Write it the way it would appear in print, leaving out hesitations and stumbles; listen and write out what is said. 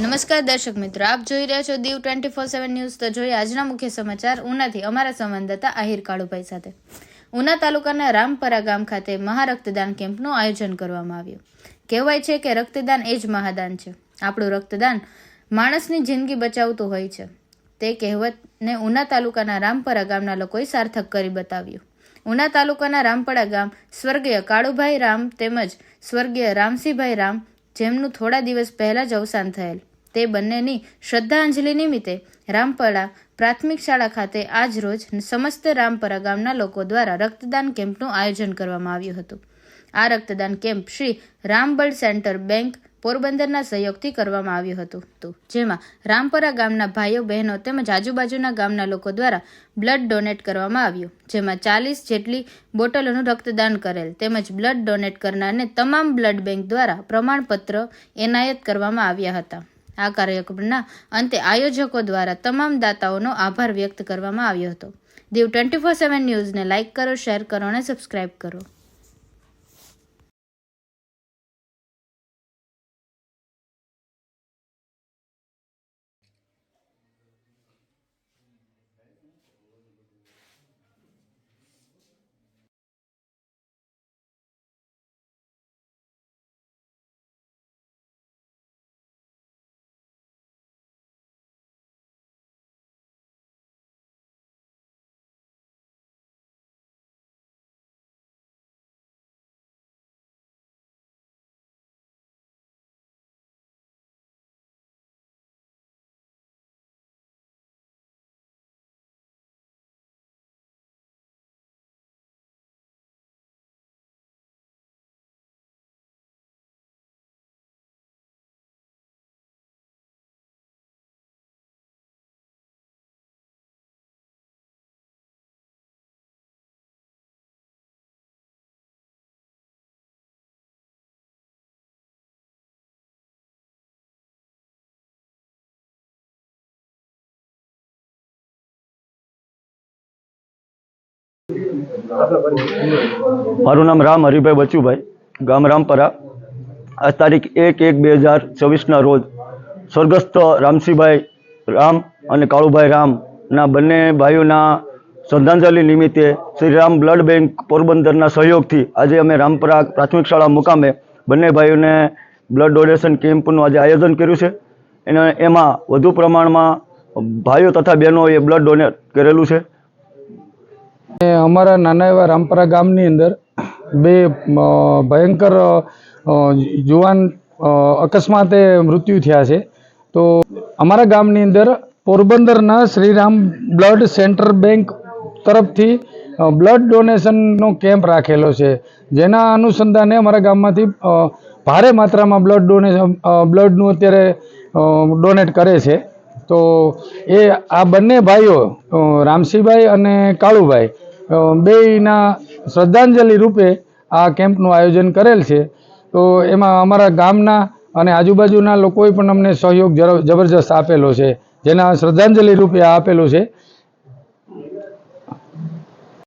નમસ્કાર દર્શક મિત્રો, આપ જોઈ રહ્યા છો દીવ 24/7 ન્યૂઝ। તો જોઈએ આજના મુખ્ય સમાચાર ઉનાથી અમારા સંવાદદાતા આહિર કાળુભાઈ સાથે। ઉના તાલુકાના રામપરા ગામ ખાતે મહારક્તદાન કેમ્પનું આયોજન કરવામાં આવ્યું। કહેવાય છે કે રક્તદાન એ જ મહાદાન છે। આપણું રક્તદાન માણસની જિંદગી બચાવતું હોય છે। તે કહેવતને ઉના તાલુકાના રામપરા ગામના લોકોએ સાર્થક કરી બતાવ્યું। ઉના તાલુકાના રામપરા ગામ સ્વર્ગીય કાળુભાઈ રામ તેમજ સ્વર્ગીય રામસિંહભાઈ રામ, જેમનું થોડા દિવસ પહેલા જ અવસાન થયેલ, તે બંનેની શ્રદ્ધાંજલિ નિમિત્તે રામપરા પ્રાથમિક શાળા ખાતે આજ રોજ સમસ્ત રામપરા ગામના લોકો દ્વારા રક્તદાન કેમ્પનું આયોજન કરવામાં આવ્યું હતું। આ રક્તદાન camp Shri Ram blood centre bank પોરબંદરના સહયોગથી કરવામાં આવ્યું હતું, જેમાં રામપરા ગામના ભાઈઓ બહેનો તેમજ આજુબાજુના ગામના લોકો દ્વારા બ્લડ ડોનેટ કરવામાં આવ્યું, જેમાં 40 જેટલી બોટલોનું રક્તદાન કરેલ તેમજ બ્લડ ડોનેટ કરનારને તમામ બ્લડ બેંક દ્વારા પ્રમાણપત્ર એનાયત કરવામાં આવ્યા હતા। આ કાર્યક્રમના અંતે આયોજકો દ્વારા તમામ દાતાઓનો આભાર વ્યક્ત કરવામાં આવ્યો હતો। દીવ 24/7 ન્યૂઝને લાઇક કરો, શેર કરો અને સબસ્ક્રાઇબ કરો। મારું નામ રામ હરિભાઈ બચુભાઈ, ગામ રામપરા। આજ તારીખ 1/1/2024ના રોજ સ્વર્ગસ્થ રામસિંહભાઈ રામ અને કાળુભાઈ રામના બંને ભાઈઓના શ્રદ્ધાંજલિ નિમિત્તે શ્રી રામ બ્લડ બેંક પોરબંદરના સહયોગથી આજે અમે રામપરા પ્રાથમિક શાળા મુકામે બંને ભાઈઓને બ્લડ ડોનેશન કેમ્પનું આજે આયોજન કર્યું છે। એમાં વધુ પ્રમાણમાં ભાઈઓ તથા બહેનોએ બ્લડ ડોનેટ કરેલું છે। અમારા નાના એવા રામપરા ગામની અંદર બે ભયંકર જુવાન અકસ્માતે મૃત્યુ થયા છે। તો અમારા ગામની અંદર પોરબંદરના શ્રીરામ બ્લડ સેન્ટર બેંક તરફથી બ્લડ ડોનેશનનો કેમ્પ રાખેલો છે, જેના અનુસંધાને અમારા ગામમાંથી ભારે માત્રામાં બ્લડનું અત્યારે ડોનેટ કરે છે। તો એ આ બંને ભાઈઓ રામસિંહભાઈ અને કાળુભાઈ બેયના શ્રદ્ધાંજલિ રૂપે આ કેમ્પનું આયોજન કરેલ છે। તો એમાં અમારા ગામના અને આજુબાજુના લોકોએ પણ અમને સહયોગ જબરજસ્ત આપેલો છે, જેના શ્રદ્ધાંજલિ રૂપે આપેલું છે।